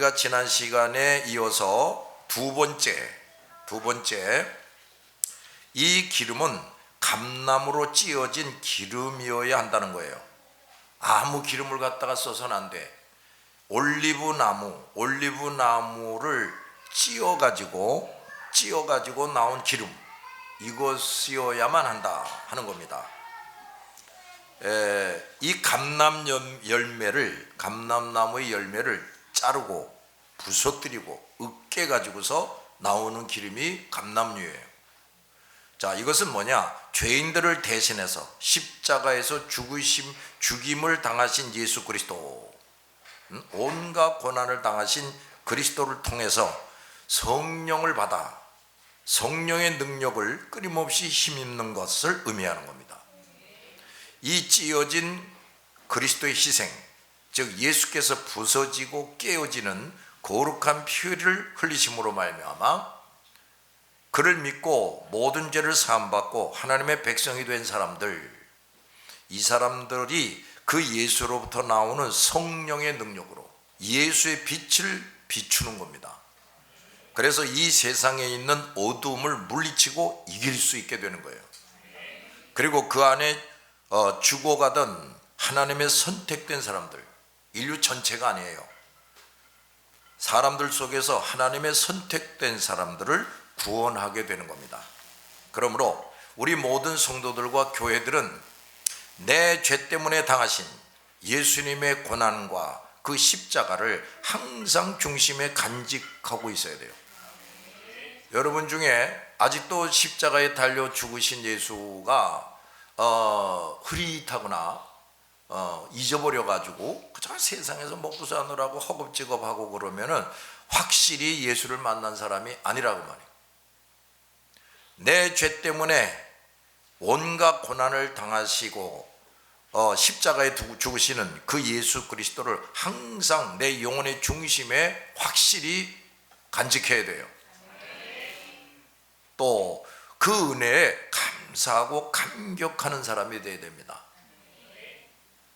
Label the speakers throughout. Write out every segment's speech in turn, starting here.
Speaker 1: 우리가 지난 시간에 이어서 두 번째 이 기름은 감나무로 찧어진 기름이어야 한다는 거예요. 아무 기름을 갖다가 써서는 안 돼. 올리브나무를 찧어가지고 나온 기름, 이것이어야만 한다 하는 겁니다. 이 감람나무의 열매를 자르고 부서뜨리고 으깨 가지고서 나오는 기름이 감람유예요. 자, 이것은 뭐냐? 죄인들을 대신해서 십자가에서 죽임을 당하신 예수 그리스도, 온갖 고난을 당하신 그리스도를 통해서 성령을 받아 성령의 능력을 끊임없이 힘입는 것을 의미하는 겁니다. 이 찢어진 그리스도의 희생, 즉 예수께서 부서지고 깨어지는 거룩한 피를 흘리심으로 말미암아 그를 믿고 모든 죄를 사함받고 하나님의 백성이 된 사람들, 이 사람들이 그 예수로부터 나오는 성령의 능력으로 예수의 빛을 비추는 겁니다. 그래서 이 세상에 있는 어두움을 물리치고 이길 수 있게 되는 거예요. 그리고 그 안에 죽어가던 하나님의 선택된 사람들, 인류 전체가 아니에요. 사람들 속에서 하나님의 선택된 사람들을 구원하게 되는 겁니다. 그러므로 우리 모든 성도들과 교회들은 내 죄 때문에 당하신 예수님의 고난과 그 십자가를 항상 중심에 간직하고 있어야 돼요. 여러분 중에 아직도 십자가에 달려 죽으신 예수가 흐릿하거나 잊어버려 가지고 그저 세상에서 먹고 사느라고 허겁지겁하고 그러면은 확실히 예수를 만난 사람이 아니라고 말해요. 내 죄 때문에 온갖 고난을 당하시고 십자가에 죽으시는 그 예수 그리스도를 항상 내 영혼의 중심에 확실히 간직해야 돼요. 또 그 은혜에 감사하고 감격하는 사람이 되어야 됩니다.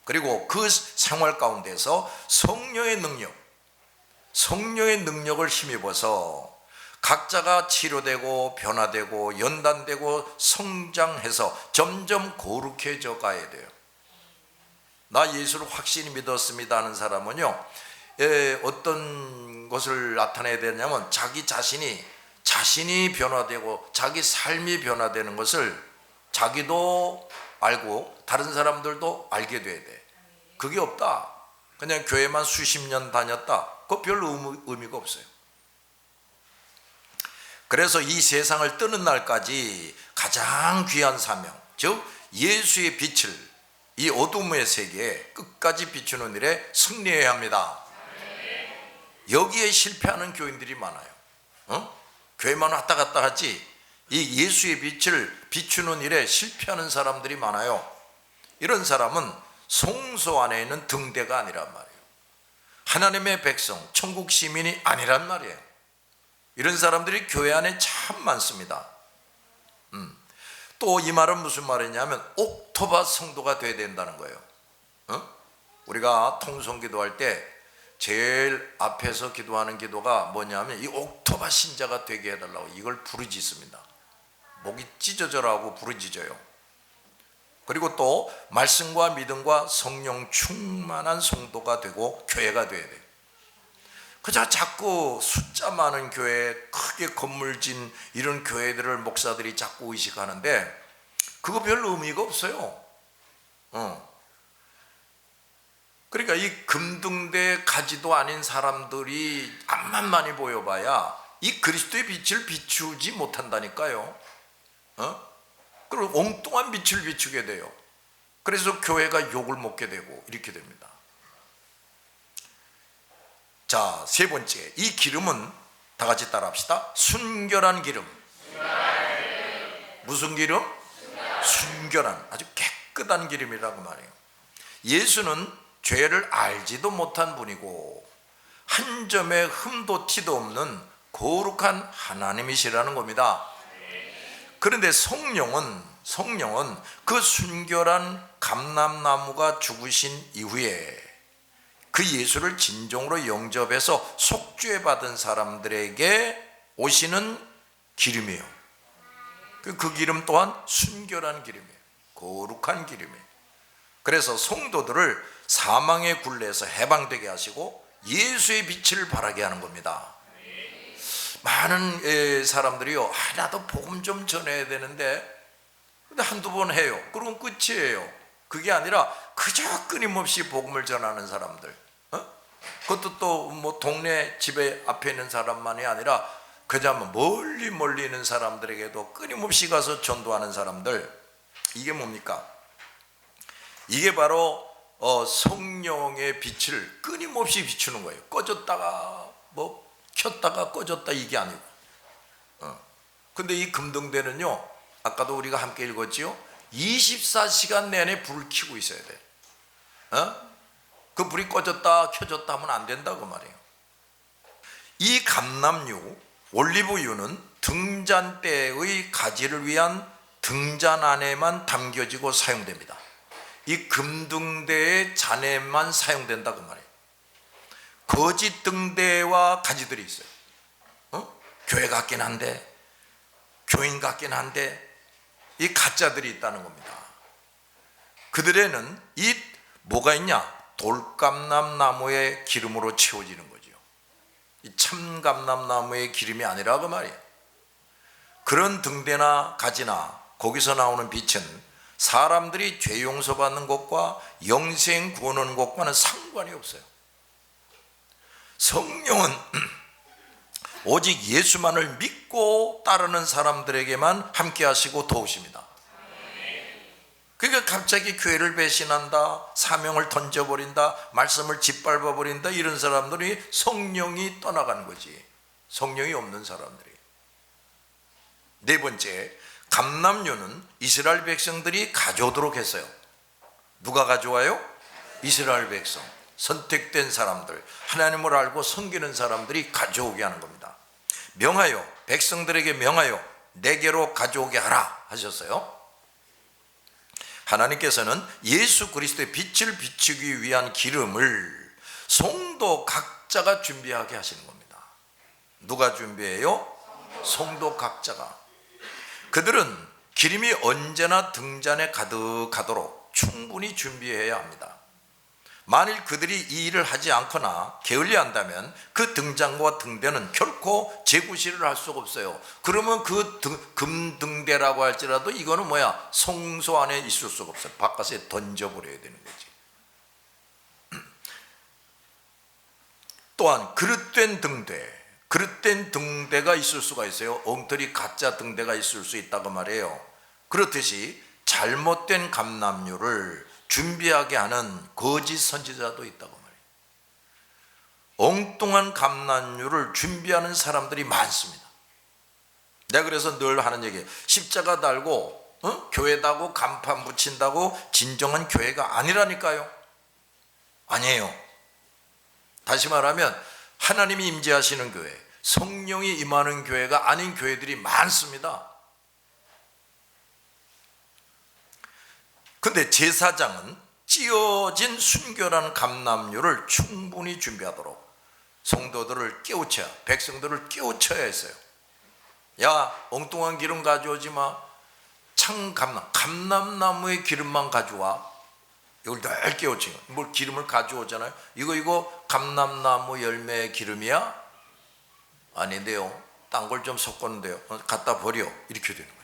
Speaker 1: 그리고 그 생활 가운데서 성령의 능력을 힘입어서 각자가 치료되고 변화되고 연단되고 성장해서 점점 거룩해져 가야 돼요. 나 예수를 확실히 믿었습니다 하는 사람은요, 어떤 것을 나타내야 되냐면 자기 자신이 변화되고 자기 삶이 변화되는 것을 자기도 알고 다른 사람들도 알게 돼야 돼. 그게 없다, 그냥 교회만 수십 년 다녔다, 그거 별로 의미가 없어요. 그래서 이 세상을 뜨는 날까지 가장 귀한 사명, 즉 예수의 빛을 이 어둠의 세계에 끝까지 비추는 일에 승리해야 합니다. 여기에 실패하는 교인들이 많아요. 교회만 왔다 갔다 하지 이 예수의 빛을 비추는 일에 실패하는 사람들이 많아요. 이런 사람은 성소 안에 있는 등대가 아니란 말이에요. 하나님의 백성, 천국 시민이 아니란 말이에요. 이런 사람들이 교회 안에 참 많습니다. 또 이 말은 무슨 말이냐면 옥토바 성도가 돼야 된다는 거예요. 우리가 통성 기도할 때 제일 앞에서 기도하는 기도가 뭐냐면 이 옥토바 신자가 되게 해달라고 이걸 부르짖습니다. 목이 찢어져라고 부르짖어요. 그리고 또 말씀과 믿음과 성령 충만한 성도가 되고 교회가 돼야 돼요. 그저 자꾸 숫자 많은 교회, 크게 건물 진 이런 교회들을 목사들이 자꾸 의식하는데 그거 별로 의미가 없어요. 그러니까 이 금등대 가지도 아닌 사람들이 앞만 많이 보여봐야 이 그리스도의 빛을 비추지 못한다니까요. 그리고 엉뚱한 빛을 비추게 돼요. 그래서 교회가 욕을 먹게 되고 이렇게 됩니다. 자, 세 번째, 이 기름은 다 같이 따라합시다. 순결한 기름. 무슨 기름? 순결한, 아주 깨끗한 기름이라고 말해요. 예수는 죄를 알지도 못한 분이고 한 점의 흠도 티도 없는 거룩한 하나님이시라는 겁니다. 그런데 성령은 그 순결한 감람나무가 죽으신 이후에 그 예수를 진정으로 영접해서 속죄 받은 사람들에게 오시는 기름이에요. 그 기름 또한 순결한 기름이에요. 거룩한 기름이에요. 그래서 성도들을 사망의 굴레에서 해방되게 하시고 예수의 빛을 발하게 하는 겁니다. 많은 사람들이요, 나도 복음 좀 전해야 되는데 근데 한두 번 해요. 그럼 끝이에요. 그게 아니라 그저 끊임없이 복음을 전하는 사람들, 그것도 또 뭐 동네 집에 앞에 있는 사람만이 아니라 그저 멀리 있는 사람들에게도 끊임없이 가서 전도하는 사람들. 이게 뭡니까? 이게 바로 성령의 빛을 끊임없이 비추는 거예요. 꺼졌다가 뭐 켰다가 꺼졌다, 이게 아니고. 근데 이 금등대는요, 아까도 우리가 함께 읽었지요, 24시간 내내 불을 켜고 있어야 돼. 그 불이 꺼졌다 켜졌다 하면 안 된다, 그 말이에요. 이 감람유, 올리브유는 등잔대의 가지를 위한 등잔 안에만 담겨지고 사용됩니다. 이 금등대의 잔에만 사용된다, 그 말이에요. 거짓 등대와 가지들이 있어요. 교회 같긴 한데, 교인 같긴 한데, 이 가짜들이 있다는 겁니다. 그들에는 이 뭐가 있냐? 돌감람나무의 기름으로 채워지는 거죠. 이 참감람나무의 기름이 아니라 그 말이에요. 그런 등대나 가지나 거기서 나오는 빛은 사람들이 죄 용서받는 것과 영생 구원하는 것과는 상관이 없어요. 성령은 오직 예수만을 믿고 따르는 사람들에게만 함께 하시고 도우십니다. 그러니까 갑자기 교회를 배신한다, 사명을 던져버린다, 말씀을 짓밟아버린다, 이런 사람들이 성령이 떠나가는 거지. 성령이 없는 사람들이. 네 번째, 감람유는 이스라엘 백성들이 가져오도록 했어요. 누가 가져와요? 이스라엘 백성, 선택된 사람들, 하나님을 알고 섬기는 사람들이 가져오게 하는 겁니다. 명하여, 백성들에게 명하여 내게로 가져오게 하라 하셨어요. 하나님께서는 예수 그리스도의 빛을 비추기 위한 기름을 성도 각자가 준비하게 하시는 겁니다. 누가 준비해요? 성도 각자가. 그들은 기름이 언제나 등잔에 가득하도록 충분히 준비해야 합니다. 만일 그들이 이 일을 하지 않거나 게을리한다면 그 등잔과 등대는 결코 재구시를 할 수가 없어요. 그러면 그 금등대라고 할지라도 이거는 뭐야? 성소 안에 있을 수가 없어요. 바깥에 던져버려야 되는 거지. 또한 그릇된 등대가 있을 수가 있어요. 엉터리 가짜 등대가 있을 수 있다고 말해요. 그렇듯이 잘못된 감람유를 준비하게 하는 거짓 선지자도 있다고 말해요. 엉뚱한 감람유를 준비하는 사람들이 많습니다. 내가 그래서 늘 하는 얘기예요. 십자가 달고 교회다고 간판 붙인다고 진정한 교회가 아니라니까요. 아니에요. 다시 말하면 하나님이 임재하시는 교회, 성령이 임하는 교회가 아닌 교회들이 많습니다. 근데 제사장은 찌어진 순결한 감람유를 충분히 준비하도록 성도들을 깨우쳐야, 백성들을 깨우쳐야 했어요. 야, 엉뚱한 기름 가져오지 마. 감람나무의 기름만 가져와. 이걸 늘 깨우쳐. 뭘 기름을 가져오잖아요. 이거 감람나무 열매의 기름이야? 아닌데요. 딴 걸 좀 섞었는데요. 갖다 버려. 이렇게 되는 거예요.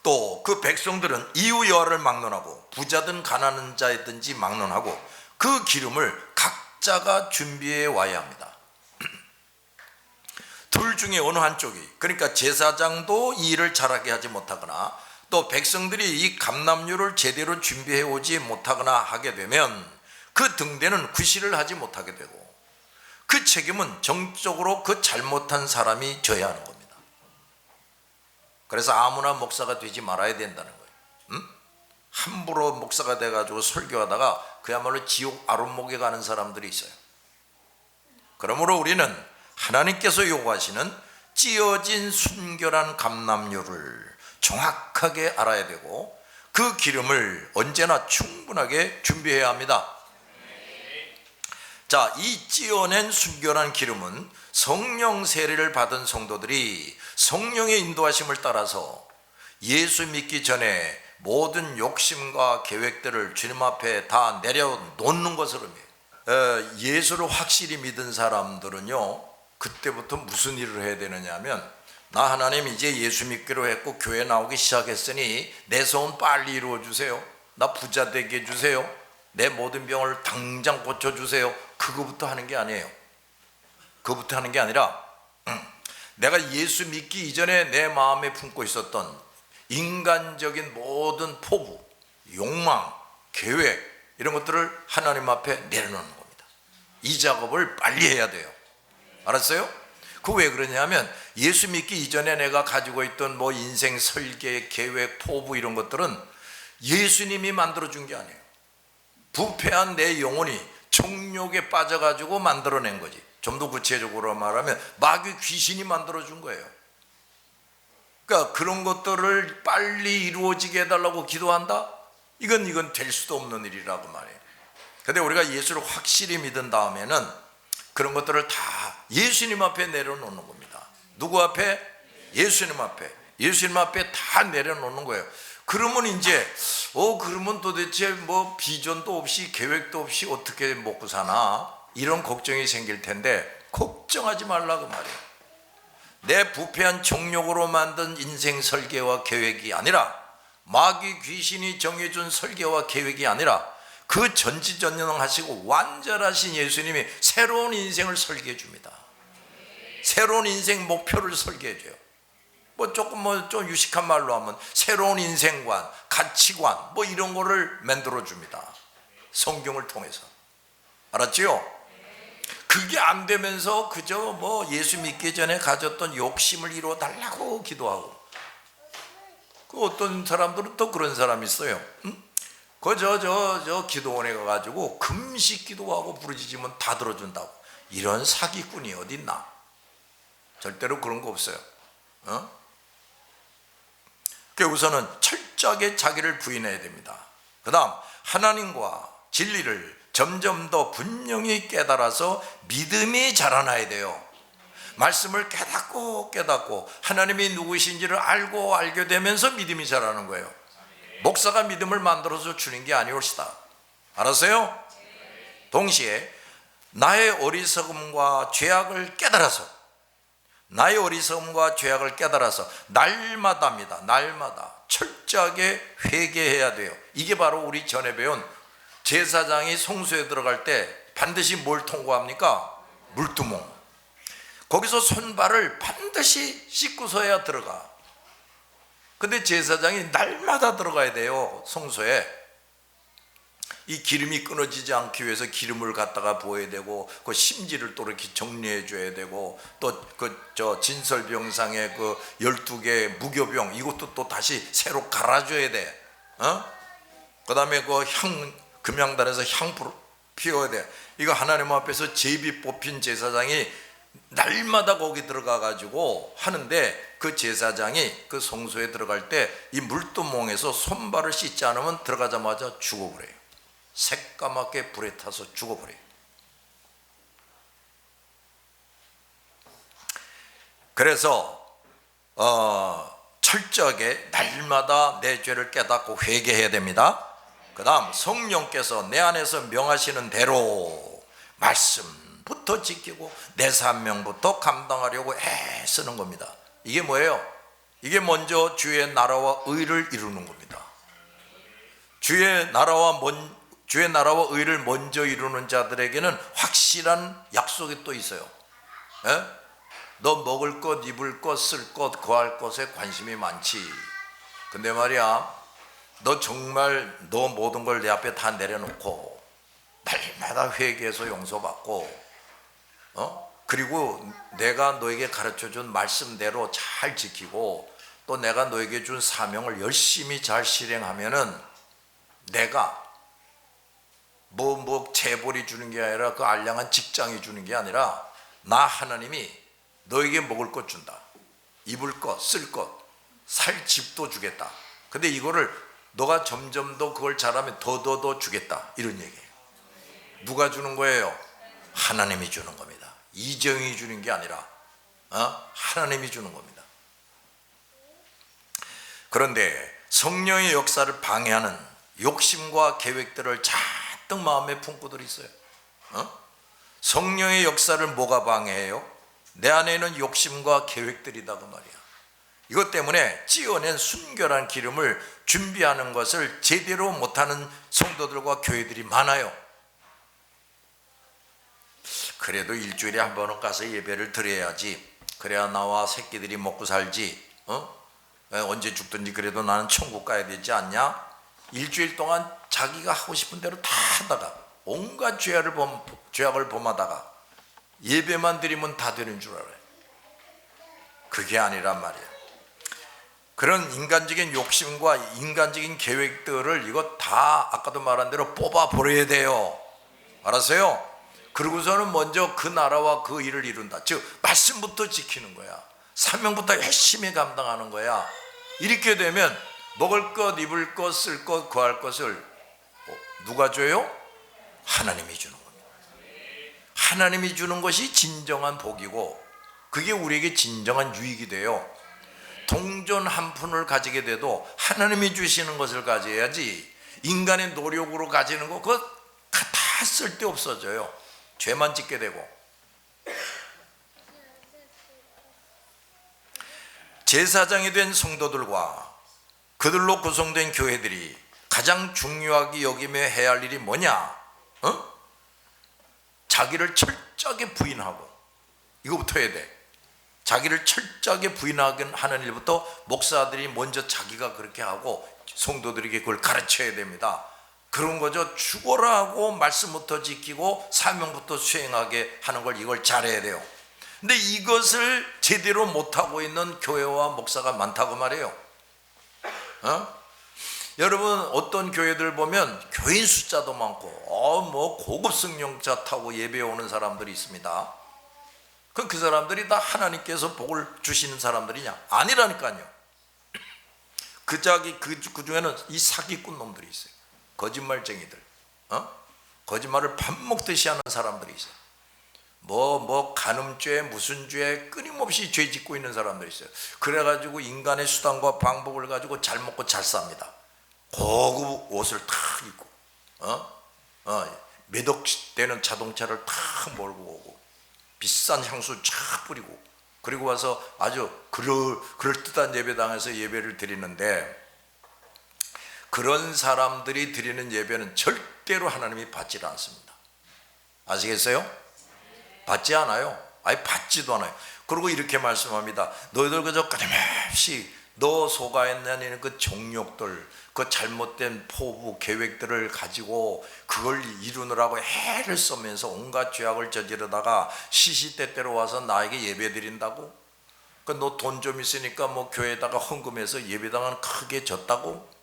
Speaker 1: 또 그 백성들은 이후 여하를 막론하고 부자든 가난한 자이든지 막론하고 그 기름을 각자가 준비해 와야 합니다. 둘 중에 어느 한쪽이, 그러니까 제사장도 이 일을 잘하게 하지 못하거나 또 백성들이 이 감람유를 제대로 준비해 오지 못하거나 하게 되면 그 등대는 구실을 하지 못하게 되고 그 책임은 정적으로 그 잘못한 사람이 져야 하는 겁니다. 그래서 아무나 목사가 되지 말아야 된다는 거예요. 함부로 목사가 돼가지고 설교하다가 그야말로 지옥 아론목에 가는 사람들이 있어요. 그러므로 우리는 하나님께서 요구하시는 찌어진 순결한 감람유를 정확하게 알아야 되고 그 그 기름을 언제나 충분하게 준비해야 합니다. 자, 이 찌어낸 순결한 기름은 성령 세례를 받은 성도들이 성령의 인도하심을 따라서 예수 믿기 전에 모든 욕심과 계획들을 주님 앞에 다 내려놓는 것을 의미해요. 예수를 확실히 믿은 사람들은요, 그때부터 무슨 일을 해야 되느냐 하면, 나 하나님 이제 예수 믿기로 했고 교회 나오기 시작했으니 내 소원 빨리 이루어 주세요. 나 부자 되게 해주세요. 내 모든 병을 당장 고쳐주세요. 그거부터 하는 게 아니에요. 그거부터 하는 게 아니라 내가 예수 믿기 이전에 내 마음에 품고 있었던 인간적인 모든 포부, 욕망, 계획 이런 것들을 하나님 앞에 내려놓는 겁니다. 이 작업을 빨리 해야 돼요. 알았어요? 그 왜 그러냐면 예수 믿기 이전에 내가 가지고 있던 뭐 인생 설계, 계획, 포부 이런 것들은 예수님이 만들어준 게 아니에요. 부패한 내 영혼이 정욕에 빠져가지고 만들어낸 거지. 좀 더 구체적으로 말하면 마귀 귀신이 만들어준 거예요. 그러니까 그런 것들을 빨리 이루어지게 해달라고 기도한다? 이건 될 수도 없는 일이라고 말해요. 근데 우리가 예수를 확실히 믿은 다음에는 그런 것들을 다 예수님 앞에 내려놓는 겁니다. 누구 앞에? 예수님 앞에. 예수님 앞에 다 내려놓는 거예요. 그러면 이제 그러면 도대체 뭐 비전도 없이 계획도 없이 어떻게 먹고 사나? 이런 걱정이 생길 텐데 걱정하지 말라고 말이에요. 내 부패한 정욕으로 만든 인생 설계와 계획이 아니라, 마귀 귀신이 정해준 설계와 계획이 아니라 그 전지전능하시고 완전하신 예수님이 새로운 인생을 설계해 줍니다. 새로운 인생 목표를 설계해 줘요. 좀 유식한 말로 하면 새로운 인생관, 가치관 뭐 이런 거를 만들어 줍니다. 성경을 통해서. 알았지요? 그게 안 되면서 그저 뭐 예수 믿기 전에 가졌던 욕심을 이루어 달라고 기도하고, 그 어떤 사람들은 또 그런 사람이 있어요. 저 기도원에 가가지고 금식 기도하고 부르짖으면 다 들어준다고. 이런 사기꾼이 어디 있나? 절대로 그런 거 없어요. 우선은 철저하게 자기를 부인해야 됩니다. 그 다음 하나님과 진리를 점점 더 분명히 깨달아서 믿음이 자라나야 돼요. 말씀을 깨닫고 하나님이 누구신지를 알게 되면서 믿음이 자라는 거예요. 목사가 믿음을 만들어서 주는 게 아니올시다. 알았어요? 동시에 나의 어리석음과 죄악을 깨달아서 날마다 철저하게 회개해야 돼요. 이게 바로 우리 전에 배운 제사장이 성소에 들어갈 때 반드시 뭘 통과합니까? 물두멍. 거기서 손발을 반드시 씻고서야 들어가. 근데 제사장이 날마다 들어가야 돼요. 성소에. 이 기름이 끊어지지 않기 위해서 기름을 갖다가 부어야 되고, 그 심지를 또 이렇게 정리해 줘야 되고, 또 진설병상의 그 12개 무교병 이것도 또 다시 새로 갈아줘야 돼. 그 다음에 금양단에서 향 피워야 돼. 이거 하나님 앞에서 제비 뽑힌 제사장이 날마다 거기 들어가 가지고 하는데, 그 제사장이 그 성소에 들어갈 때 이 물두멍에서 손발을 씻지 않으면 들어가자마자 죽어버려요. 새까맣게 불에 타서 죽어버려요. 그래서 철저하게 날마다 내 죄를 깨닫고 회개해야 됩니다. 그 다음 성령께서 내 안에서 명하시는 대로 말씀부터 지키고 내 사명부터 감당하려고 애쓰는 겁니다. 이게 뭐예요? 이게 먼저 주의 나라와 의를 이루는 겁니다. 주의 나라와 의를 먼저 이루는 자들에게는 확실한 약속이 또 있어요. 너 먹을 것, 입을 것, 쓸 것, 거할 것에 관심이 많지. 근데 말이야, 너 정말 너 모든 걸 내 앞에 다 내려놓고 날마다 회개해서 용서받고, 그리고 내가 너에게 가르쳐준 말씀대로 잘 지키고, 또 내가 너에게 준 사명을 열심히 잘 실행하면은 내가 재벌이 주는 게 아니라, 그 알량한 직장이 주는 게 아니라, 나 하나님이 너에게 먹을 것 준다, 입을 것, 쓸 것, 살 집도 주겠다. 근데 이거를 너가 점점 더 그걸 잘하면 더 주겠다, 이런 얘기예요. 누가 주는 거예요? 하나님이 주는 겁니다. 이정이 주는 게 아니라 하나님이 주는 겁니다. 그런데 성령의 역사를 방해하는 욕심과 계획들을 잔뜩 마음에 품고들 있어요. 성령의 역사를 뭐가 방해해요? 내 안에 있는 욕심과 계획들이다 그 말이야. 이것 때문에 찌어낸 순결한 기름을 준비하는 것을 제대로 못하는 성도들과 교회들이 많아요. 그래도 일주일에 한 번은 가서 예배를 드려야지, 그래야 나와 새끼들이 먹고 살지, 언제 죽든지 그래도 나는 천국 가야 되지 않냐? 일주일 동안 자기가 하고 싶은 대로 다 하다가 온갖 죄악을 범하다가 예배만 드리면 다 되는 줄 알아요. 그게 아니란 말이야. 그런 인간적인 욕심과 인간적인 계획들을 이거 다 아까도 말한 대로 뽑아 버려야 돼요. 알았어요? 그러고서는 먼저 그 나라와 그 일을 이룬다. 즉 말씀부터 지키는 거야. 사명부터 열심히 감당하는 거야. 이렇게 되면 먹을 것, 입을 것, 쓸 것, 구할 것을 누가 줘요? 하나님이 주는 겁니다. 하나님이 주는 것이 진정한 복이고, 그게 우리에게 진정한 유익이 돼요. 동전 한 푼을 가지게 돼도 하나님이 주시는 것을 가져야지, 인간의 노력으로 가지는 거 그거 다 쓸데없어져요. 죄만 짓게 되고. 제사장이 된 성도들과 그들로 구성된 교회들이 가장 중요하게 여기며 해야 할 일이 뭐냐? 자기를 철저하게 부인하고, 이거부터 해야 돼. 자기를 철저하게 부인하는 일부터 목사들이 먼저 자기가 그렇게 하고 성도들에게 그걸 가르쳐야 됩니다. 그런 거죠. 죽어라 하고 말씀부터 지키고 사명부터 수행하게 하는 걸, 이걸 잘해야 돼요. 근데 이것을 제대로 못하고 있는 교회와 목사가 많다고 말해요. 여러분, 어떤 교회들 보면 교인 숫자도 많고 뭐 고급 승용차 타고 예배에 오는 사람들이 있습니다. 그럼 그 사람들이 다 하나님께서 복을 주시는 사람들이냐? 아니라니까요. 그 중에는 이 사기꾼 놈들이 있어요. 거짓말쟁이들, 거짓말을 밥 먹듯이 하는 사람들이 있어요. 뭐 간음죄, 무슨 죄, 끊임없이 죄 짓고 있는 사람들이 있어요. 그래가지고 인간의 수단과 방법을 가지고 잘 먹고 잘 삽니다. 고급 옷을 탁 입고, 몇 억 되는 자동차를 탁 몰고 오고, 비싼 향수 쫙 뿌리고, 그리고 와서 아주 그럴듯한 예배당에서 예배를 드리는데, 그런 사람들이 드리는 예배는 절대로 하나님이 받지 않습니다. 아시겠어요? 받지 않아요. 아예 받지도 않아요. 그리고 이렇게 말씀합니다. 너희들 그저 끊임없이 너 속아있는 그 정욕들, 그 잘못된 포부 계획들을 가지고 그걸 이루느라고 애를 쓰면서 온갖 죄악을 저지르다가 시시때때로 와서 나에게 예배 드린다고? 그 너 돈 좀 있으니까 뭐 교회에다가 헌금해서 예배당은 크게 졌다고?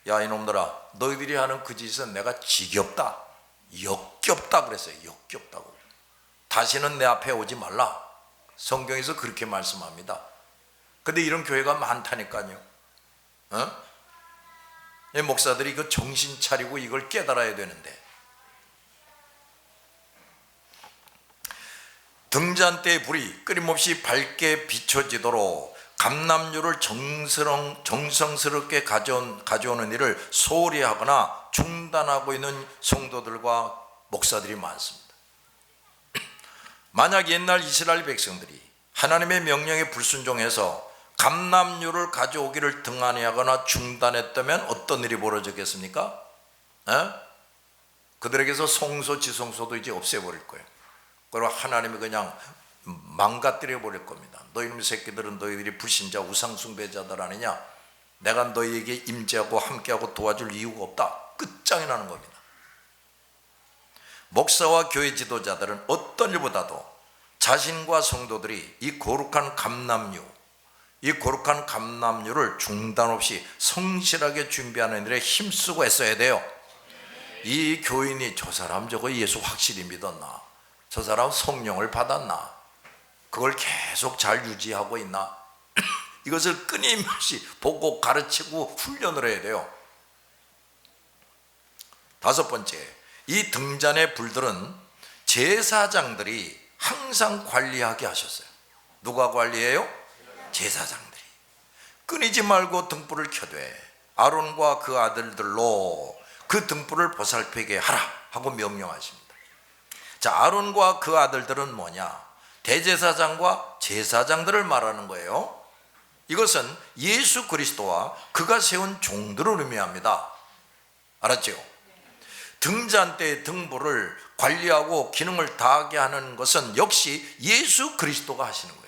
Speaker 1: 야, 이놈들아, 너희들이 하는 그 짓은 내가 지겹다, 역겹다 그랬어요. 역겹다고. 다시는 내 앞에 오지 말라. 성경에서 그렇게 말씀합니다. 근데 이런 교회가 많다니까요. 목사들이 이거 정신 차리고 이걸 깨달아야 되는데, 등잔대의 불이 끊임없이 밝게 비춰지도록 감람류를 정성스럽게 가져오는 일을 소홀히 하거나 중단하고 있는 성도들과 목사들이 많습니다. 만약 옛날 이스라엘 백성들이 하나님의 명령에 불순종해서 감람류를 가져오기를 등한히하거나 중단했다면 어떤 일이 벌어졌겠습니까? 그들에게서 성소 지성소도 이제 없애버릴 거예요. 그리고 하나님이 그냥 망가뜨려 버릴 겁니다. 너희놈 새끼들은 너희들이 불신자 우상숭배자들 아니냐? 내가 너희에게 임재하고 함께하고 도와줄 이유가 없다. 끝장이 나는 겁니다. 목사와 교회 지도자들은 어떤 일보다도 자신과 성도들이 이 거룩한 감람류를 중단 없이 성실하게 준비하는 일에 힘쓰고 애써야 돼요. 이 교인이 저 사람 저거 예수 확실히 믿었나? 저 사람 성령을 받았나? 그걸 계속 잘 유지하고 있나? 이것을 끊임없이 보고 가르치고 훈련을 해야 돼요. 다섯 번째, 이 등잔의 불들은 제사장들이 항상 관리하게 하셨어요. 누가 관리해요? 제사장들이. 끊이지 말고 등불을 켜되 아론과 그 아들들로 그 등불을 보살피게 하라 하고 명령하십니다. 자, 아론과 그 아들들은 뭐냐? 대제사장과 제사장들을 말하는 거예요. 이것은 예수 그리스도와 그가 세운 종들을 의미합니다. 알았죠? 등잔대의 등불을 관리하고 기능을 다하게 하는 것은 역시 예수 그리스도가 하시는 거예요.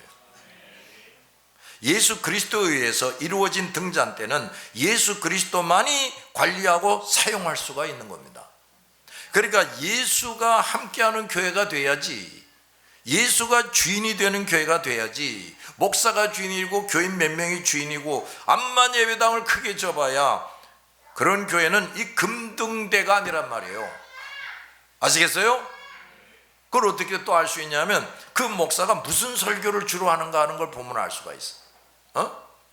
Speaker 1: 예수 그리스도에 의해서 이루어진 등잔대는 예수 그리스도만이 관리하고 사용할 수가 있는 겁니다. 그러니까 예수가 함께하는 교회가 돼야지, 예수가 주인이 되는 교회가 돼야지, 목사가 주인이고 교인 몇 명이 주인이고 암만 예배당을 크게 접어야 그런 교회는 이 금등대가 아니란 말이에요. 아시겠어요? 그걸 어떻게 또 알 수 있냐면 그 목사가 무슨 설교를 주로 하는가 하는 걸 보면 알 수가 있어.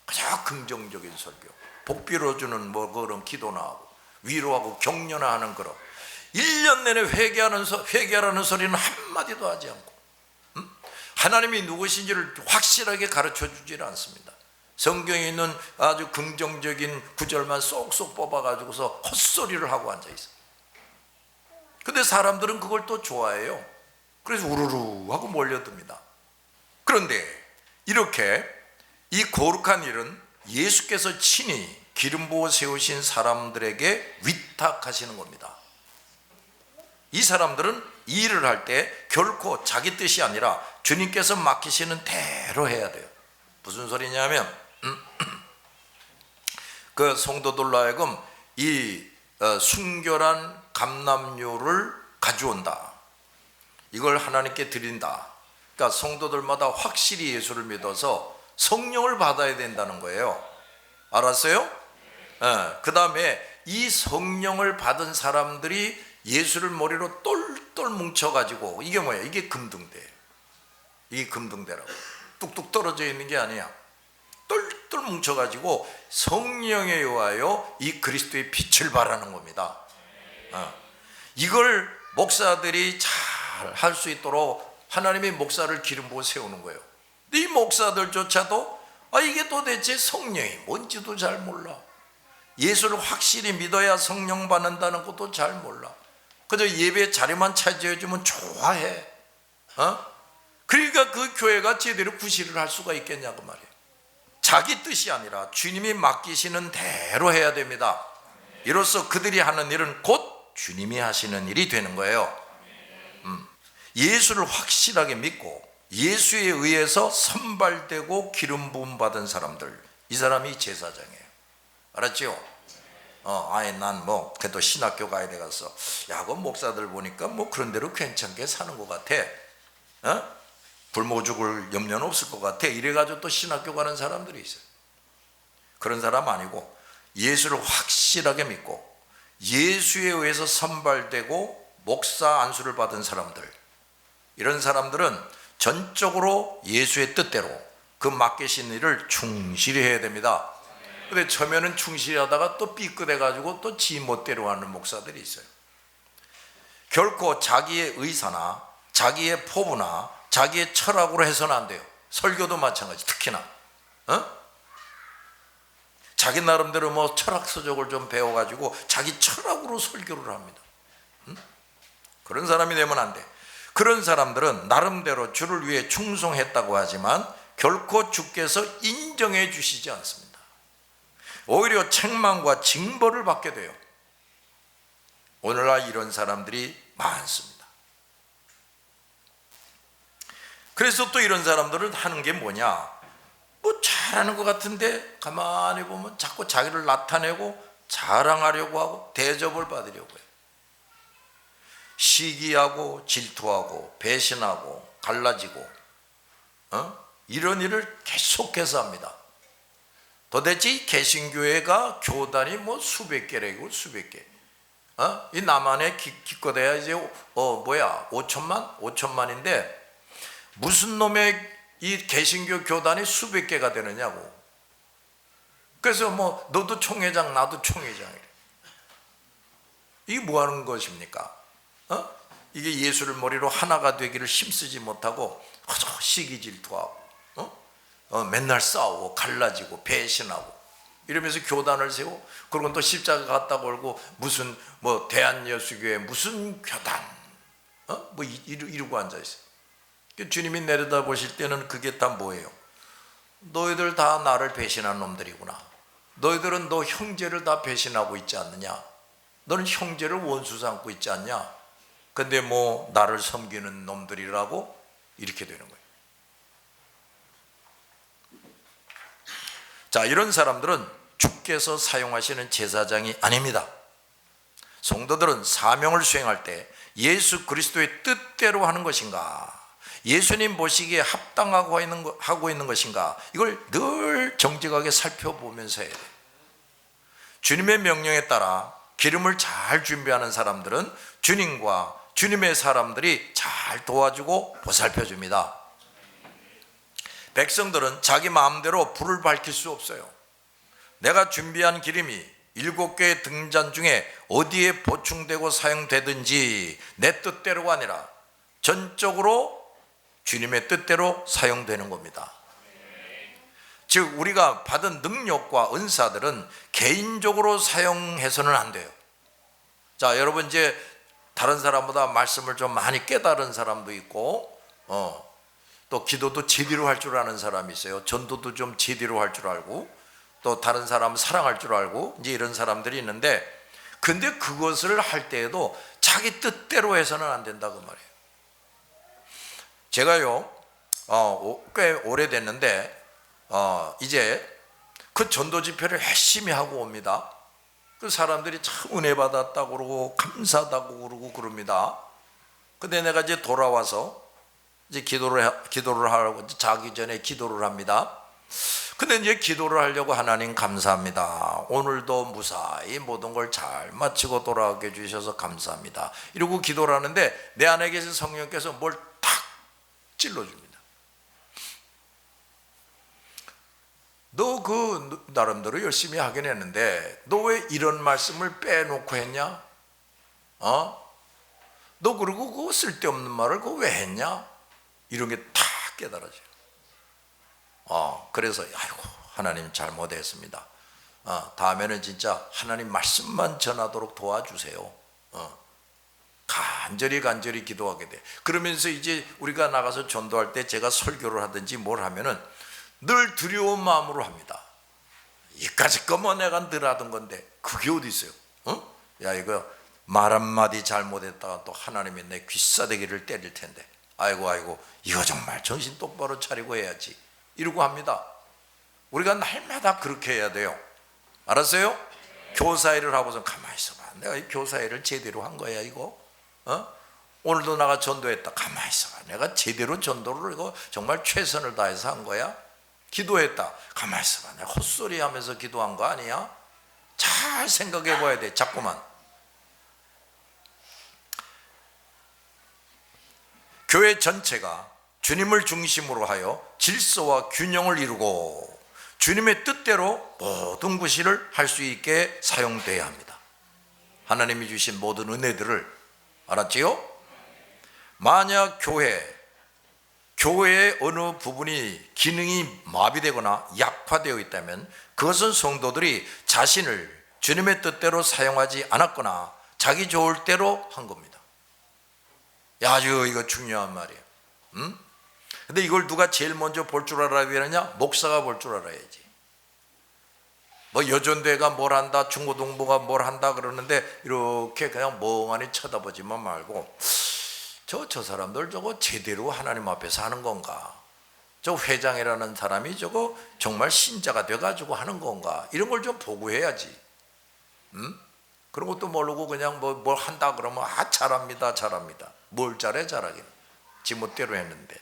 Speaker 1: 가장 긍정적인 설교, 복 빌어주는 그런 기도나 하고 위로하고 격려하는 그런 1년 내내 회개하라는 소리는 한마디도 하지 않고 하나님이 누구신지를 확실하게 가르쳐 주질 않습니다. 성경에 있는 아주 긍정적인 구절만 쏙쏙 뽑아가지고서 헛소리를 하고 앉아있어. 근데 사람들은 그걸 또 좋아해요. 그래서 우르르 하고 몰려듭니다. 그런데 이렇게 이 거룩한 일은 예수께서 친히 기름 부어 세우신 사람들에게 위탁하시는 겁니다. 이 사람들은 이 일을 할 때 결코 자기 뜻이 아니라 주님께서 맡기시는 대로 해야 돼요. 무슨 소리냐면 그 성도들로 하여금 이 순결한 감람료를 가져온다, 이걸 하나님께 드린다. 그러니까 성도들마다 확실히 예수를 믿어서 성령을 받아야 된다는 거예요. 알았어요? 그 다음에 이 성령을 받은 사람들이 예수를 머리로 똘똘 뭉쳐가지고, 이게 뭐예요? 이게 금등대예요. 이게 금등대라고. 뚝뚝 떨어져 있는 게 아니야. 똘똘 뭉쳐가지고 성령에 의하여 이 그리스도의 빛을 발하는 겁니다. 이걸 목사들이 잘 할 수 있도록 하나님이 목사를 기름 부어 세우는 거예요. 이 목사들조차도 이게 도대체 성령이 뭔지도 잘 몰라. 예수를 확실히 믿어야 성령 받는다는 것도 잘 몰라. 그저 예배 자리만 차지해주면 좋아해. 그러니까 그 교회가 제대로 구실을 할 수가 있겠냐고 말이에요. 자기 뜻이 아니라 주님이 맡기시는 대로 해야 됩니다. 이로써 그들이 하는 일은 곧 주님이 하시는 일이 되는 거예요. 예수를 확실하게 믿고 예수에 의해서 선발되고 기름 부음 받은 사람들, 이 사람이 제사장이에요. 알았죠? 난 그래도 신학교 가야 돼가서 그 목사들 보니까 그런 대로 괜찮게 사는 것 같아. 굶어 죽을 염려는 없을 것 같아. 이래가지고 또 신학교 가는 사람들이 있어요. 그런 사람 아니고 예수를 확실하게 믿고 예수에 의해서 선발되고 목사 안수를 받은 사람들, 이런 사람들은 전적으로 예수의 뜻대로 그 맡기신 일을 충실히 해야 됩니다. 근데 처음에는 충실히 하다가 또 삐끗해가지고 또 지 멋대로 하는 목사들이 있어요. 결코 자기의 의사나 자기의 포부나 자기의 철학으로 해서는 안 돼요. 설교도 마찬가지. 특히나 자기 나름대로 철학 서적을 좀 배워가지고 자기 철학으로 설교를 합니다. 그런 사람이 되면 안 돼. 그런 사람들은 나름대로 주를 위해 충성했다고 하지만 결코 주께서 인정해 주시지 않습니다. 오히려 책망과 징벌을 받게 돼요. 오늘날 이런 사람들이 많습니다. 그래서 또 이런 사람들은 하는 게 뭐냐? 잘하는 것 같은데 가만히 보면 자꾸 자기를 나타내고 자랑하려고 하고 대접을 받으려고 해요. 시기하고 질투하고 배신하고 갈라지고 이런 일을 계속해서 합니다. 도대체 이 개신교회가 교단이 수백 개라고, 수백 개. 이 남한에 기껏해야 이제 5천만인데 무슨 놈의 이 개신교 교단이 수백 개가 되느냐고. 그래서 너도 총회장 나도 총회장이래. 이게 뭐 하는 것입니까? 이게 예수를 머리로 하나가 되기를 힘쓰지 못하고 시기 질투하고 맨날 싸우고 갈라지고 배신하고 이러면서 교단을 세우고, 그리고 또 십자가 갖다 걸고 무슨 뭐 대한예수교회 무슨 교단 뭐 이러고 앉아있어요. 주님이 내려다 보실 때는 그게 다 뭐예요? 너희들 다 나를 배신한 놈들이구나. 너희들은 너 형제를 다 배신하고 있지 않느냐? 너는 형제를 원수 삼고 있지 않냐? 근데 뭐 나를 섬기는 놈들이라고 이렇게 되는 거예요. 자, 이런 사람들은 주께서 사용하시는 제사장이 아닙니다. 성도들은 사명을 수행할 때 예수 그리스도의 뜻대로 하는 것인가, 예수님 보시기에 합당하고 하고 있는 것인가, 이걸 늘 정직하게 살펴보면서 해야 돼요. 주님의 명령에 따라 기름을 잘 준비하는 사람들은 주님과 주님의 사람들이 잘 도와주고 보살펴 줍니다. 백성들은 자기 마음대로 불을 밝힐 수 없어요. 내가 준비한 기름이 7개의 등잔 중에 어디에 보충되고 사용되든지 내 뜻대로가 아니라 전적으로 주님의 뜻대로 사용되는 겁니다. 즉 우리가 받은 능력과 은사들은 개인적으로 사용해서는 안 돼요. 자, 여러분 이제 다른 사람보다 말씀을 좀 많이 깨달은 사람도 있고 또 기도도 제대로 할 줄 아는 사람이 있어요. 전도도 좀 제대로 할 줄 알고, 또 다른 사람 사랑할 줄 알고, 이제 이런 사람들이 있는데, 근데 그것을 할 때에도 자기 뜻대로 해서는 안 된다 그 말이에요. 제가요 꽤 오래됐는데 이제 그 전도 집회를 열심히 하고 옵니다. 그 사람들이 참 은혜 받았다고 그러고 감사하다고 그러고 그럽니다. 근데 내가 이제 돌아와서 이제 기도를 하라고 자기 전에 기도를 합니다. 근데 이제 기도를 하려고, 하나님 감사합니다. 오늘도 무사히 모든 걸 잘 마치고 돌아오게 해주셔서 감사합니다. 이러고 기도를 하는데 내 안에 계신 성령께서 뭘 탁 찔러줍니다. 너 그 나름대로 열심히 하긴 했는데 너 왜 이런 말씀을 빼놓고 했냐? 너 그리고 그 쓸데없는 말을 그거 왜 했냐? 이런 게 다 깨달아져요. 그래서 아이고 하나님 잘못했습니다. 다음에는 진짜 하나님 말씀만 전하도록 도와주세요. 간절히 기도하게 돼. 그러면서 이제 우리가 나가서 전도할 때 제가 설교를 하든지 뭘 하면은 늘 두려운 마음으로 합니다. 이까짓 거 뭐 내가 늘 하던 건데 그게 어디 있어요? 야, 이거 말 한마디 잘못했다가 또 하나님이 내 귀싸대기를 때릴 텐데, 아이고 이거 정말 정신 똑바로 차리고 해야지, 이러고 합니다. 우리가 날마다 그렇게 해야 돼요. 알았어요? 교사일을 하고서 가만히 있어봐. 내가 이 교사일을 제대로 한 거야 이거? 오늘도 나가 전도했다. 가만히 있어봐. 내가 제대로 전도를 이거 정말 최선을 다해서 한 거야? 기도했다. 가만히 있어봐. 내가 헛소리 하면서 기도한 거 아니야? 잘 생각해 봐야 돼. 자꾸만. 교회 전체가 주님을 중심으로 하여 질서와 균형을 이루고 주님의 뜻대로 모든 구실을 할 수 있게 사용돼야 합니다. 하나님이 주신 모든 은혜들을, 알았지요? 만약 교회의 어느 부분이 기능이 마비되거나 약화되어 있다면 그것은 성도들이 자신을 주님의 뜻대로 사용하지 않았거나 자기 좋을 대로 한 겁니다. 아주 이거 중요한 말이에요. 근데 이걸 누가 제일 먼저 볼 줄 알아야 되느냐? 목사가 볼 줄 알아야지. 뭐 여전대가 뭘 한다, 중고등부가 뭘 한다 그러는데 이렇게 그냥 멍하니 쳐다보지만 말고 저 사람들 저거 제대로 하나님 앞에서 하는 건가? 저 회장이라는 사람이 저거 정말 신자가 돼가지고 하는 건가? 이런 걸 좀 보고 해야지. 그런 것도 모르고 그냥 뭘 한다 그러면 잘합니다. 뭘 잘해? 잘하긴 지멋대로 했는데.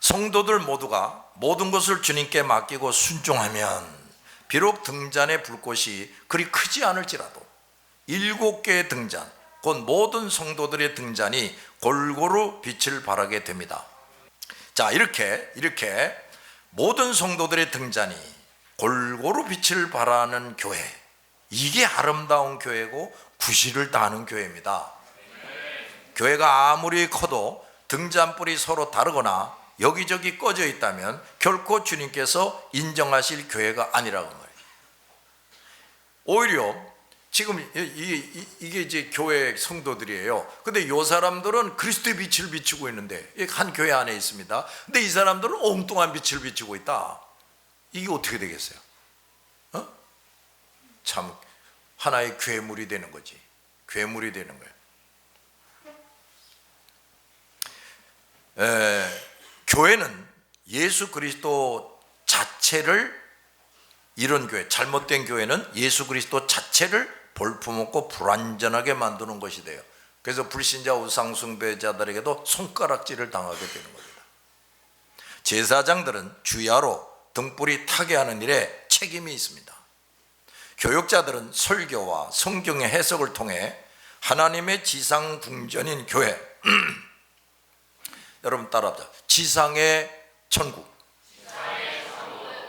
Speaker 1: 성도들 모두가 모든 것을 주님께 맡기고 순종하면 비록 등잔의 불꽃이 그리 크지 않을지라도 7개의 등잔, 곧 모든 성도들의 등잔이 골고루 빛을 발하게 됩니다. 자, 이렇게 모든 성도들의 등잔이 골고루 빛을 발하는 교회, 이게 아름다운 교회고 구실을 다하는 교회입니다. 교회가 아무리 커도 등잔불이 서로 다르거나 여기저기 꺼져 있다면 결코 주님께서 인정하실 교회가 아니라고 말해요. 오히려 지금 이게 이제 교회 성도들이에요. 근데 이 사람들은 그리스도의 빛을 비추고 있는데, 한 교회 안에 있습니다. 근데 이 사람들은 엉뚱한 빛을 비추고 있다. 이게 어떻게 되겠어요? 참 하나의 괴물이 되는 거지. 괴물이 되는 거예요. 교회는 예수 그리스도 자체를, 이런 교회, 잘못된 교회는 예수 그리스도 자체를 볼품없고 불완전하게 만드는 것이 돼요. 그래서 불신자 우상숭배자들에게도 손가락질을 당하게 되는 겁니다. 제사장들은 주야로 등불이 타게 하는 일에 책임이 있습니다. 교육자들은 설교와 성경의 해석을 통해 하나님의 지상 궁전인 교회, 여러분 따라합시다. 지상의 천국,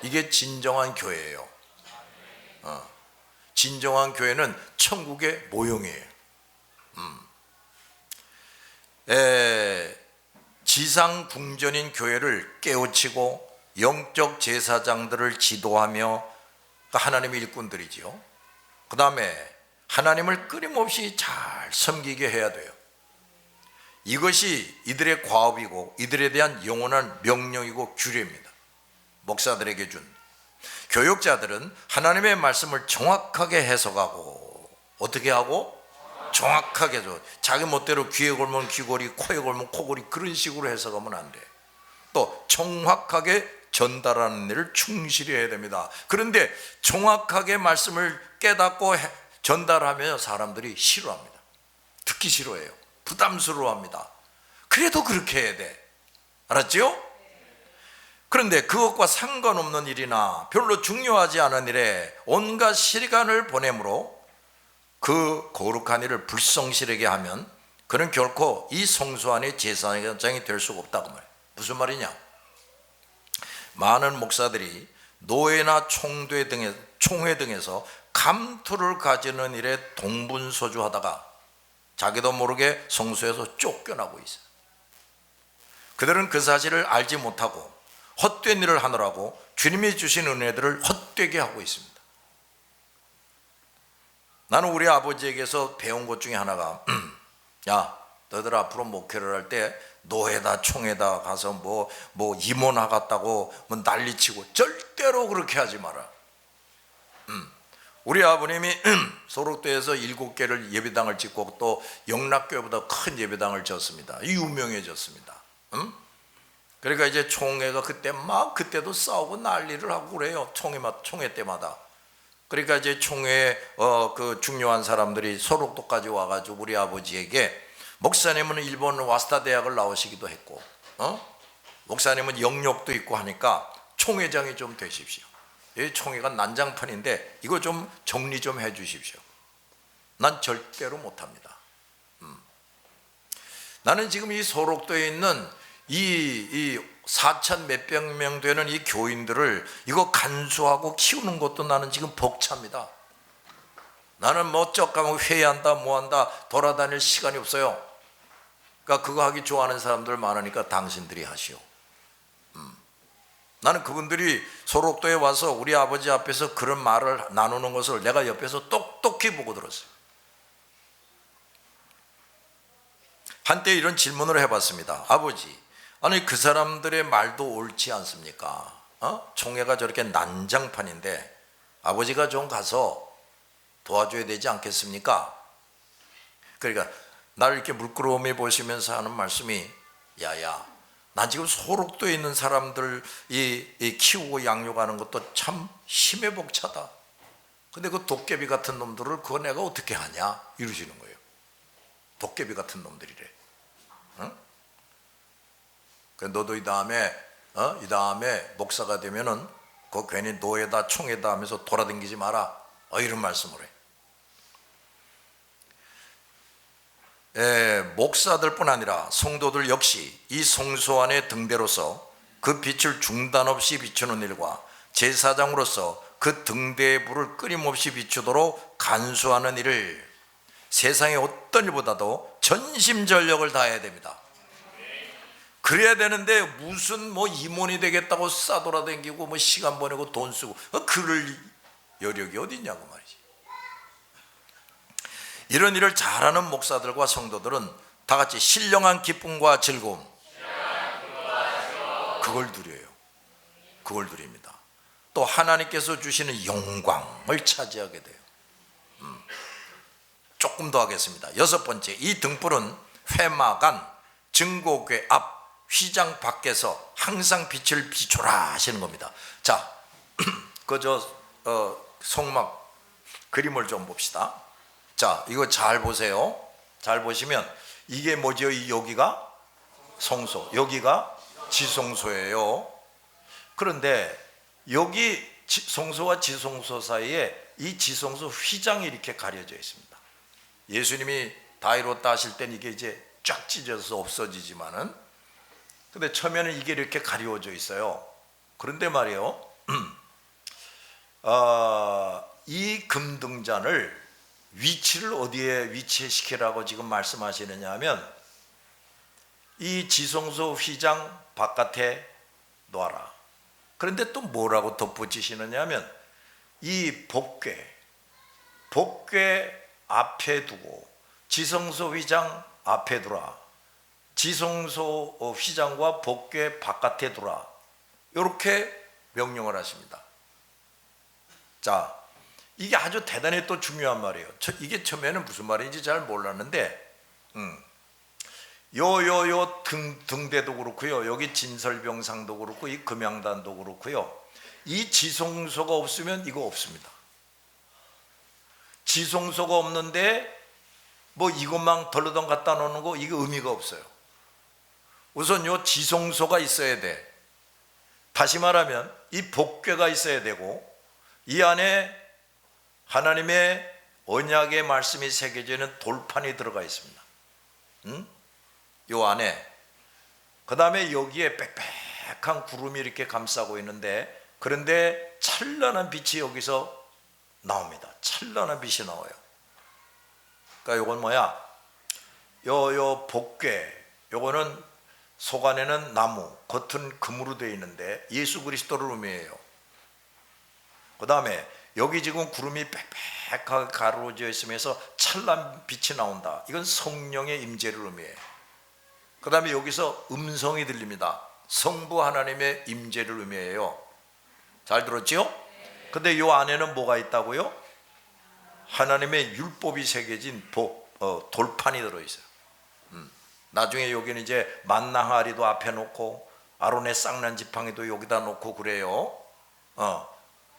Speaker 1: 이게 진정한 교회예요. 진정한 교회는 천국의 모형이에요. 지상 궁전인 교회를 깨우치고 영적 제사장들을 지도하며, 하나님의 일꾼들이지요. 그 다음에 하나님을 끊임없이 잘 섬기게 해야 돼요. 이것이 이들의 과업이고 이들에 대한 영원한 명령이고 규례입니다. 목사들에게 준. 교육자들은 하나님의 말씀을 정확하게 해석하고, 어떻게 하고? 정확하게 해서, 자기 멋대로 귀에 걸면 귀걸이, 코에 걸면 코걸이, 그런 식으로 해석하면 안 돼. 또 정확하게 전달하는 일을 충실히 해야 됩니다. 그런데 정확하게 말씀을 깨닫고 전달하면 사람들이 싫어합니다. 듣기 싫어해요. 부담스러워합니다. 그래도 그렇게 해야 돼. 알았죠? 그런데 그것과 상관없는 일이나 별로 중요하지 않은 일에 온갖 시간을 보내므로 그 거룩한 일을 불성실하게 하면 그는 결코 이 성소 안의 제사장이 될 수가 없다고 말해요. 무슨 말이냐? 많은 목사들이 노예나 총회 등에서 감투를 가지는 일에 동분서주하다가 자기도 모르게 성소에서 쫓겨나고 있어요. 그들은 그 사실을 알지 못하고 헛된 일을 하느라고 주님이 주신 은혜들을 헛되게 하고 있습니다. 나는 우리 아버지에게서 배운 것 중에 하나가 야, 너희들 앞으로 목회를 할 때 노예다 총회다 가서 뭐 임원하 같다고 뭐 난리치고 절대로 그렇게 하지 마라. 우리 아버님이 소록도에서 7개를 예배당을 짓고 또 영락교회보다 큰 예배당을 지었습니다. 유명해졌습니다. 그러니까 이제 총회가 그때도 싸우고 난리를 하고 그래요. 총회 때마다. 그러니까 이제 총회 그 중요한 사람들이 소록도까지 와가지고 우리 아버지에게, 목사님은 일본 와스타 대학을 나오시기도 했고, 목사님은 영역도 있고 하니까 총회장이 좀 되십시오. 이 총회가 난장판인데 이거 좀 정리 좀 해 주십시오. 난 절대로 못합니다. 나는 지금 이 소록도에 있는 이 4천 몇백 명 되는 이 교인들을 이거 간수하고 키우는 것도 나는 지금 벅찹니다. 나는 뭐 쩍가면 회의한다 뭐한다 돌아다닐 시간이 없어요. 그러니까 그거 하기 좋아하는 사람들 많으니까 당신들이 하시오. 나는 그분들이 소록도에 와서 우리 아버지 앞에서 그런 말을 나누는 것을 내가 옆에서 똑똑히 보고 들었어요. 한때 이런 질문을 해봤습니다. 아버지, 아니 그 사람들의 말도 옳지 않습니까? 총회가 저렇게 난장판인데 아버지가 좀 가서 도와줘야 되지 않겠습니까? 그러니까 나를 이렇게 물끄러미 보시면서 하는 말씀이, 야야, 난 지금 소록도에 있는 사람들 이 키우고 양육하는 것도 참 힘에 벅차다. 근데 그 도깨비 같은 놈들을 그거 내가 어떻게 하냐 이러시는 거예요. 도깨비 같은 놈들이래. 너도 이 다음에 목사가 되면은 그 괜히 노예다 총회다 하면서 돌아다니지 마라. 이런 말씀을 해. 목사들뿐 아니라 성도들 역시 이 성소 안의 등대로서 그 빛을 중단 없이 비추는 일과 제사장으로서 그 등대의 불을 끊임없이 비추도록 간수하는 일을 세상의 어떤 일보다도 전심전력을 다해야 됩니다. 그래야 되는데 무슨 뭐 임원이 되겠다고 싸돌아다니고 뭐 시간 보내고 돈 쓰고 그럴 여력이 어디 있냐고 말이지. 이런 일을 잘하는 목사들과 성도들은 다 같이 신령한 기쁨과 즐거움, 그걸 누려요. 그걸 누립니다. 또 하나님께서 주시는 영광을 차지하게 돼요. 조금 더 하겠습니다. 6번째, 이 등불은 회막안 증거궤 앞 휘장 밖에서 항상 빛을 비춰라 하시는 겁니다. 자, 성막 그림을 좀 봅시다. 자, 이거 잘 보세요. 잘 보시면 이게 뭐죠? 여기가 성소, 여기가 지성소예요. 그런데 여기 성소와 지성소 사이에 이 지성소 휘장이 이렇게 가려져 있습니다. 예수님이 다 이뤘다 하실 땐 이게 이제 쫙 찢어서 없어지지만은, 근데 처음에는 이게 이렇게 가려져 있어요. 그런데 말이에요, 이 금등잔을 위치를 어디에 위치시키라고 지금 말씀하시느냐 하면 이 지성소 휘장 바깥에 놔라. 그런데 또 뭐라고 덧붙이시느냐 하면 이 복궤 앞에 두고 지성소 휘장 앞에 두라, 지성소 휘장과 복궤 바깥에 두라, 이렇게 명령을 하십니다. 자, 이게 아주 대단히 또 중요한 말이에요. 이게 처음에는 무슨 말인지 잘 몰랐는데, 요 등대도 그렇고요, 여기 진설병상도 그렇고 이 금양단도 그렇고요, 이 지성소가 없으면 이거 없습니다. 지성소가 없는데 뭐 이것만 덜러덩 갖다 놓는 거, 이게 의미가 없어요. 우선 요 지성소가 있어야 돼. 다시 말하면 이 복궤가 있어야 되고, 이 안에 하나님의 언약의 말씀이 새겨져 있는 돌판이 들어가 있습니다. 요 안에. 그 다음에 여기에 빽빽한 구름이 이렇게 감싸고 있는데, 그런데 찬란한 빛이 여기서 나옵니다. 찬란한 빛이 나와요. 그러니까 요건 뭐야? 요 복궤, 요거는 속 안에는 나무, 겉은 금으로 되어 있는데 예수 그리스도를 의미해요. 그 다음에 여기 지금 구름이 빽빽하게 가로져 있으면서 찬란 빛이 나온다. 이건 성령의 임재를 의미해요. 그 다음에 여기서 음성이 들립니다. 성부 하나님의 임재를 의미해요. 잘 들었죠? 근데 요 안에는 뭐가 있다고요? 하나님의 율법이 새겨진 돌판이 들어있어요. 나중에 여기는 이제 만나하리도 앞에 놓고 아론의 쌍난 지팡이도 여기다 놓고 그래요.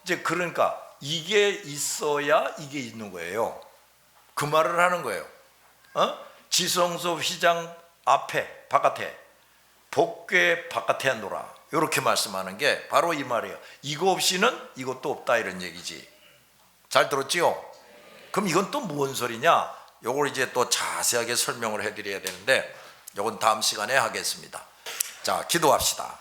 Speaker 1: 이제 그러니까 이게 있어야 이게 있는 거예요. 그 말을 하는 거예요. 지성소 휘장 앞에 바깥에, 복궤 바깥에 놓으라, 이렇게 말씀하는 게 바로 이 말이에요. 이거 없이는 이것도 없다, 이런 얘기지. 잘 들었지요? 그럼 이건 또 무슨 소리냐? 요걸 이제 또 자세하게 설명을 해드려야 되는데 요건 다음 시간에 하겠습니다. 자, 기도합시다.